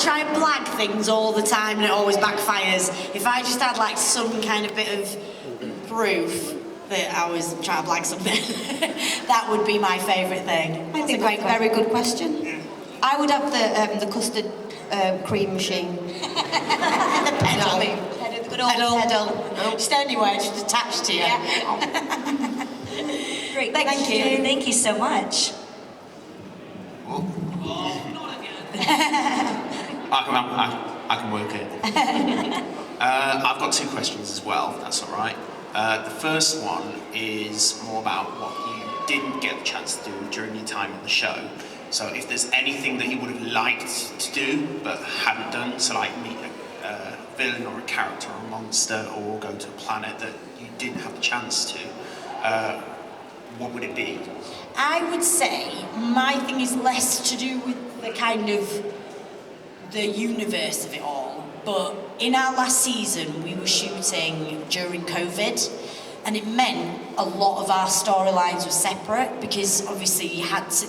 try and blag things all the time and it always backfires. If I just had like some kind of bit of proof that I was trying to blag something, that would be my favourite thing. I think that's a very good question. Yeah. I would have the custard cream machine. The pedal. The good old pedal. Just anywhere, just attached to you. Yeah. Great, Thank you. Thank you so much. I can work it. I've got two questions as well, if that's all right. The first one is more about what you didn't get the chance to do during your time on the show. So if there's anything that you would have liked to do but hadn't done, so like meet a villain or a character or a monster or go to a planet that you didn't have the chance to, what would it be? I would say my thing is less to do with the kind of the universe of it all, but in our last season we were shooting during COVID, and it meant a lot of our storylines were separate because obviously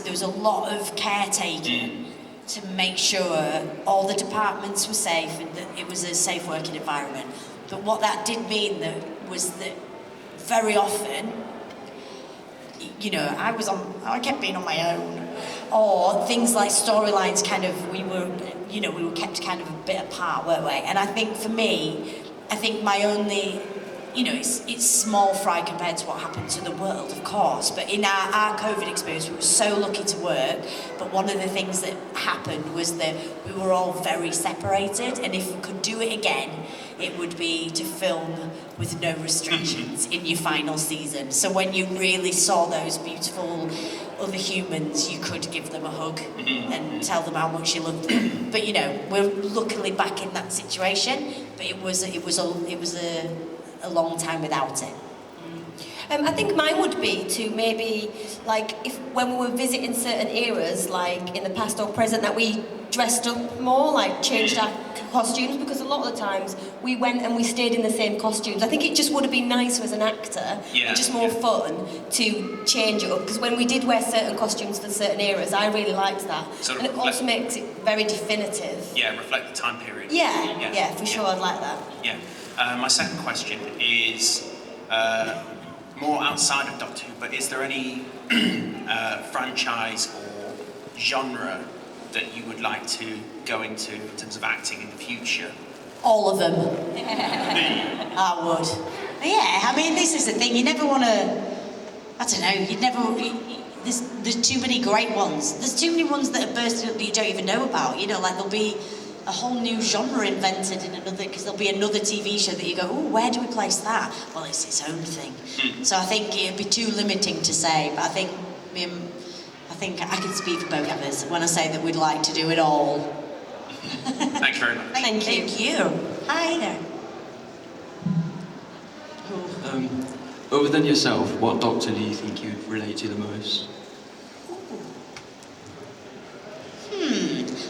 there was a lot of caretaking to make sure all the departments were safe and that it was a safe working environment. But what that did mean was that very often, you know, I kept being on my own, or things like storylines we were kept kind of a bit apart, weren't we? And I think for me, my only, you know, it's small fry compared to what happened to the world, of course, but in our COVID experience, we were so lucky to work, but one of the things that happened was that we were all very separated, and if we could do it again, it would be to film with no restrictions in your final season. So when you really saw those beautiful other humans, you could give them a hug and tell them how much you loved them. But you know, we're luckily back in that situation, but it was a long time without it. I think mine would be to maybe, like, if when we were visiting certain eras, like in the past or present, that we dressed up more, like changed our costumes, because a lot of the times we went and we stayed in the same costumes. I think it just would have been nicer as an actor, and just more fun to change it up, because when we did wear certain costumes for certain eras, I really liked that. And it also makes it very definitive. Yeah, reflect the time period. Yeah, for sure, I'd like that. Yeah. My second question is more outside of Doctor Who, but is there any franchise or genre that you would like to go into in terms of acting in the future? All of them. I would. Yeah, I mean, this is the thing, you never want to, I don't know, there's too many great ones. There's too many ones that are bursting up that you don't even know about, you know, like there'll be a whole new genre invented in another, because there'll be another TV show that you go, oh, where do we place that? Well, it's its own thing. So I think it'd be too limiting to say, but I think I can speak for both of us when I say that we'd like to do it all. Thanks very much. Thank you. Hi there. Other than yourself, what Doctor do you think you relate to the most?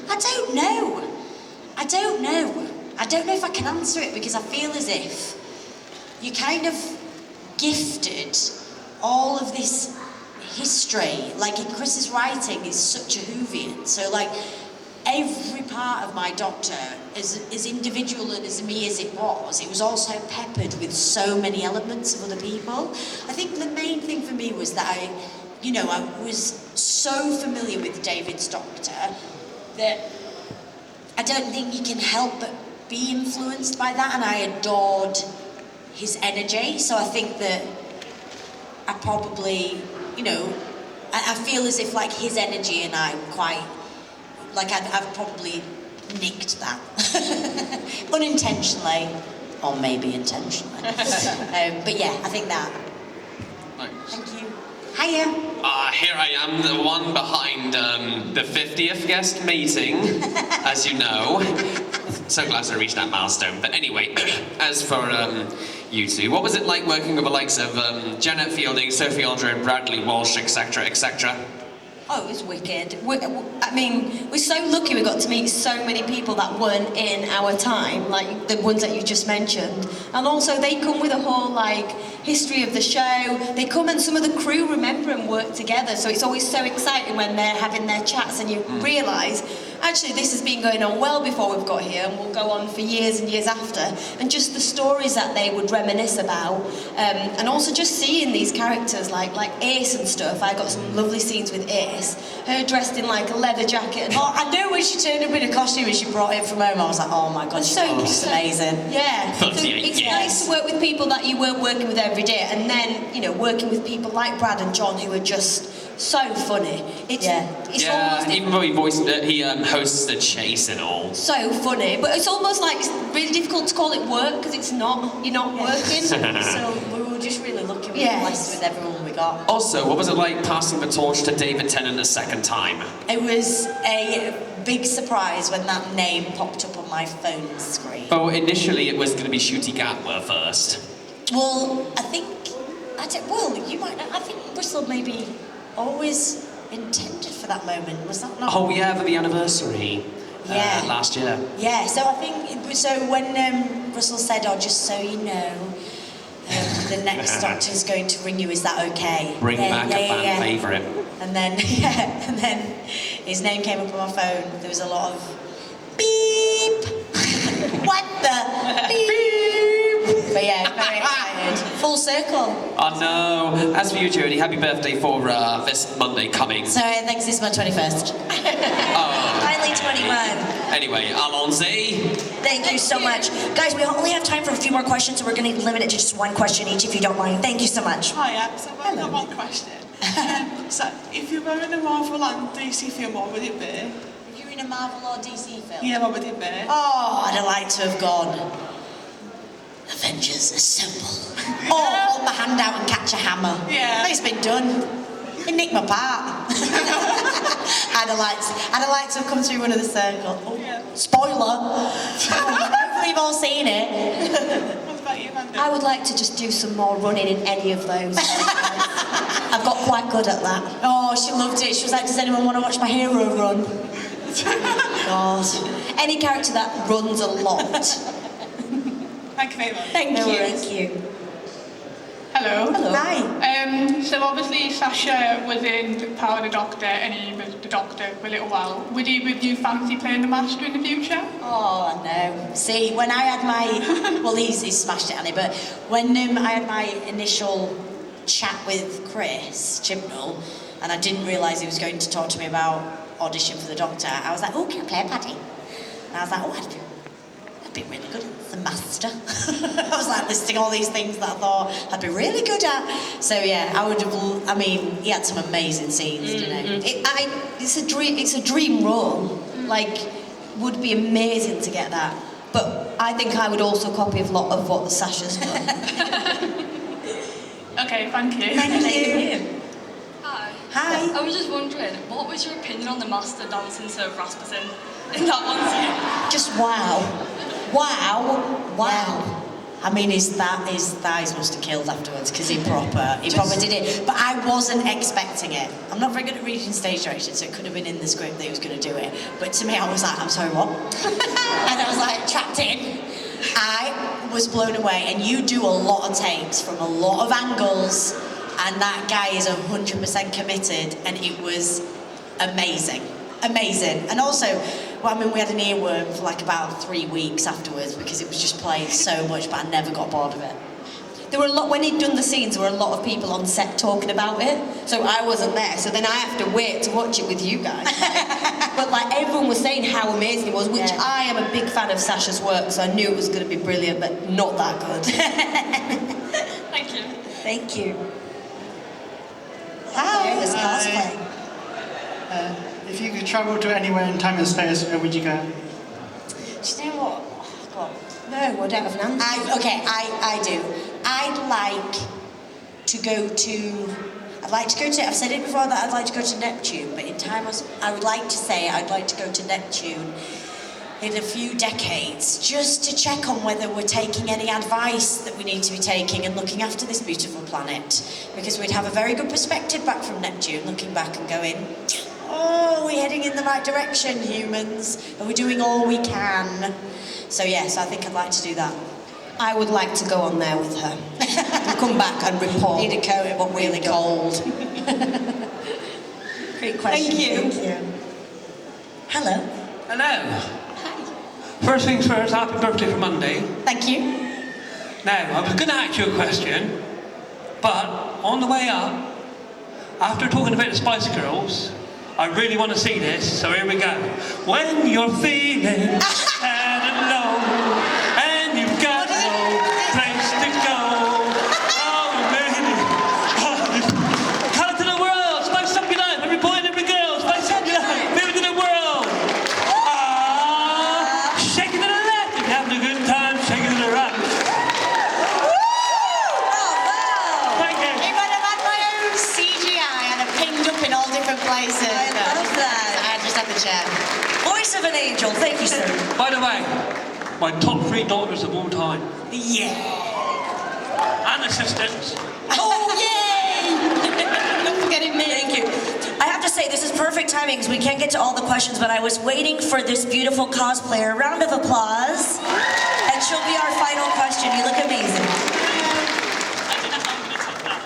I don't know. I don't know if I can answer it, because I feel as if you kind of gifted all of this history. Like in Chris's writing is such a Whovian. So like every part of my Doctor, as individual and as me as it was also peppered with so many elements of other people. I think the main thing for me was that I was so familiar with David's Doctor that I don't think you can help but be influenced by that, and I adored his energy. So I think that I probably, I feel as if like his energy and I were quite, like I've probably nicked that. Unintentionally, or maybe intentionally. But yeah, I think that. Thanks. Thank you. Hiya. Here I am, the one behind the 50th guest meeting, as you know. So glad to reach that milestone. But anyway, as for you two, what was it like working with the likes of Janet Fielding, Sophie Aldred, Bradley Walsh, etc., etc.? Oh, it was wicked. I mean, we're so lucky we got to meet so many people that weren't in our time, like the ones that you just mentioned. And also they come with a whole history of the show. They come and some of the crew remember and work together. So it's always so exciting when they're having their chats and you realise actually this has been going on well before we've got here and will go on for years and years after. And just the stories that they would reminisce about, and also just seeing these characters like Ace and stuff. I got some lovely scenes with Ace, her dressed in like a leather jacket. And Oh, I knew when she turned up in a costume and she brought it from home, I was like, oh my god, she's amazing. Yeah, so 38 it's years. nice to work with people that you weren't working with every day, and then, you know, working with people like Brad and John who are just so funny. It's almost even though he hosts the chase and all. so funny, but it's almost like it's really difficult to call it work because it's not. You're not working. So we were just really lucky, we were blessed with everyone we got. Also, what was it like passing the torch to David Tennant a second time? It was a big surprise when that name popped up on my phone screen. Oh, initially it was going to be Shooty Gatwa first. Well, you might know, I think Bristol maybe always intended for that moment, was that not? Oh yeah, for the anniversary. Yeah. Last year. Yeah, so I think, so when Russell said, oh, just so you know, the next Doctor's going to ring you, is that okay? Bring back a fan favourite. And then, and then his name came up on my phone, there was a lot of beep, what the beep. But yeah, very excited. Full circle. Oh no. As for you, Jodie, happy birthday for this Monday coming. So thanks, this is my 21st. Finally 21. Anyway, Alonzi. Thank you so much. Guys, we only have time for a few more questions, so we're going to limit it to just one question each, if you don't mind. Thank you so much. Hiya, so I've got one question. So, if you were in a Marvel and DC film, what would it be? If you're in a Marvel or DC film? Yeah, what would it be? Oh, I'd have liked to have gone Avengers Assemble. Or hold my hand out and catch a hammer. Yeah. It's been done. They nicked my part. I'd have liked to have come through one of the circles. Oh, Yeah. spoiler. Hopefully you've all seen it. What about you, Mandip? I would like to just do some more running in any of those. I've got quite good at that. Oh, she loved it. She was like, does anyone want to watch my hero run? God. Any character that runs a lot. Thank you very much. Thank No you. worries. Thank you. Hello. Hello. Hi. So obviously Sasha was in Power of the Doctor and he was the Doctor for a little while. Would you fancy playing the Master in the future? Oh, no. See, when I had my... well, he's smashed it, Annie, but when I had my initial chat with Chris Chibnall, and I didn't realise he was going to talk to me about audition for the Doctor, I was like, oh, can I play a Paddy? And I was like, oh, I'd be really good at the Master. I was like listing all these things that I thought I'd be really good at. So yeah, I would have. I mean, he had some amazing scenes, didn't he? It's a dream role. Like, would be amazing to get that. But I think I would also copy a lot of what Sasha's done. Okay, thank you. Thank you. Hi. Hi. I was just wondering, what was your opinion on the Master dancing to Rasputin in that one scene? Just wow. Wow. I mean, his thighs must have killed afterwards because he probably did it. But I wasn't expecting it. I'm not very good at reading stage direction, so it could have been in the script that he was going to do it. But to me, I was like, I'm sorry, what? And I was like, trapped in. I was blown away. And you do a lot of takes from a lot of angles, and that guy is 100% committed, and it was amazing. Amazing. And also, well, I mean, we had an earworm for like about 3 weeks afterwards because it was just playing so much, but I never got bored of it. There were a lot, when he'd done the scenes, there were a lot of people on set talking about it. So I wasn't there, so then I have to wait to watch it with you guys. But like everyone was saying how amazing it was, which I am a big fan of Sasha's work, so I knew it was going to be brilliant, but not that good. Thank you. Thank you. Hi. There's cosplay. If you could travel to anywhere in time and space, where would you go? Do you know what? Oh, God. No, I don't have an answer. I do. I'd like to go to, I've said it before that I'd like to go to Neptune, but in time I would like to say I'd like to go to Neptune in a few decades, just to check on whether we're taking any advice that we need to be taking and looking after this beautiful planet. Because we'd have a very good perspective back from Neptune, looking back and going, oh, we're heading in the right direction, humans. Are we doing all we can? So yes, I think I'd like to do that. I would like to go on there with her. And come back and report. Need a coat, but really cold. Great question. Thank you. Thank you. Hello. Hello. First things first, happy birthday for Monday. Thank you. Now, I was going to ask you a question, but on the way up, after talking about the Spice Girls, I really want to see this, so here we go. When you're feeling sad and low, and you've got no place to go, oh, baby, come to the world, spice up your life, every boy and every girl, spice up your life, move to the world. Ah, shake it to the left if you're having a good time, shake it to the right. Thank you. If I'd have had my own CGI, I'd have pinged up in all different places. I love that. I just had the chair. Voice of an angel. Thank you, sir. By the way, my top 3 daughters of all time. Yeah. And assistants. Oh, yay! Not forgetting me. Thank you. I have to say, this is perfect timing because we can't get to all the questions, but I was waiting for this beautiful cosplayer. Round of applause. And she'll be our final question. You look amazing. I don't know how I'm going to top that.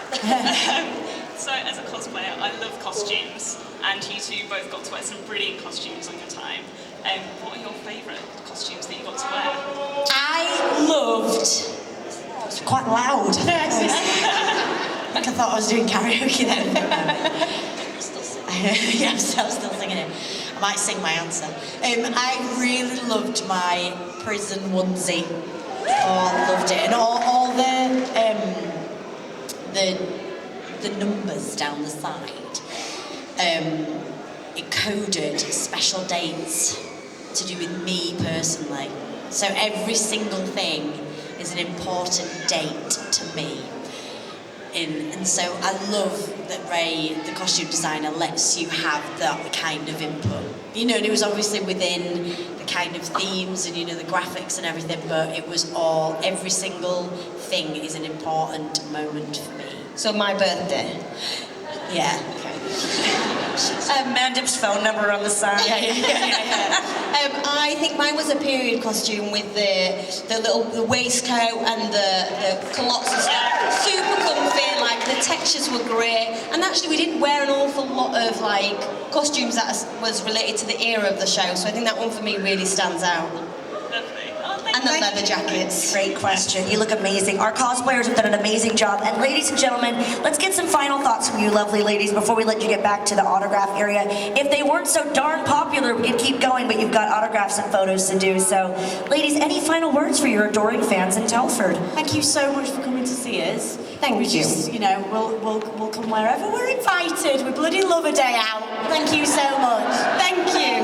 So, as a cosplayer, I love costumes, and you two both got to wear some brilliant costumes on your time. What are your favourite costumes that you got to wear? I loved... It's quite loud. I thought I was doing karaoke then. Yeah, I'm still singing it. I might sing my answer. I really loved my prison onesie. Oh, I loved it. And all the numbers down the side. It coded special dates to do with me personally. So every single thing is an important date to me. And so I love that Ray, the costume designer, lets you have that kind of input. You know, and it was obviously within the kind of themes and, you know, the graphics and everything, but it was all, every single thing is an important moment for me. So my birthday. Yeah. Okay. Mandip's phone number on the side. I think mine was a period costume with the waistcoat and the culottes and stuff. Super comfy, like the textures were great. And actually we didn't wear an awful lot of like costumes that was related to the era of the show. So I think that one for me really stands out. And the leather jackets. Great question. You look amazing. Our cosplayers have done an amazing job. And ladies and gentlemen, let's get some final thoughts from you lovely ladies before we let you get back to the autograph area. If they weren't so darn popular, we could keep going, but you've got autographs and photos to do. So, ladies, any final words for your adoring fans in Telford? Thank you so much for coming to see us. Thank you. Just, you know, we'll come wherever we're invited. We bloody love a day out. Thank you so much. Thank you.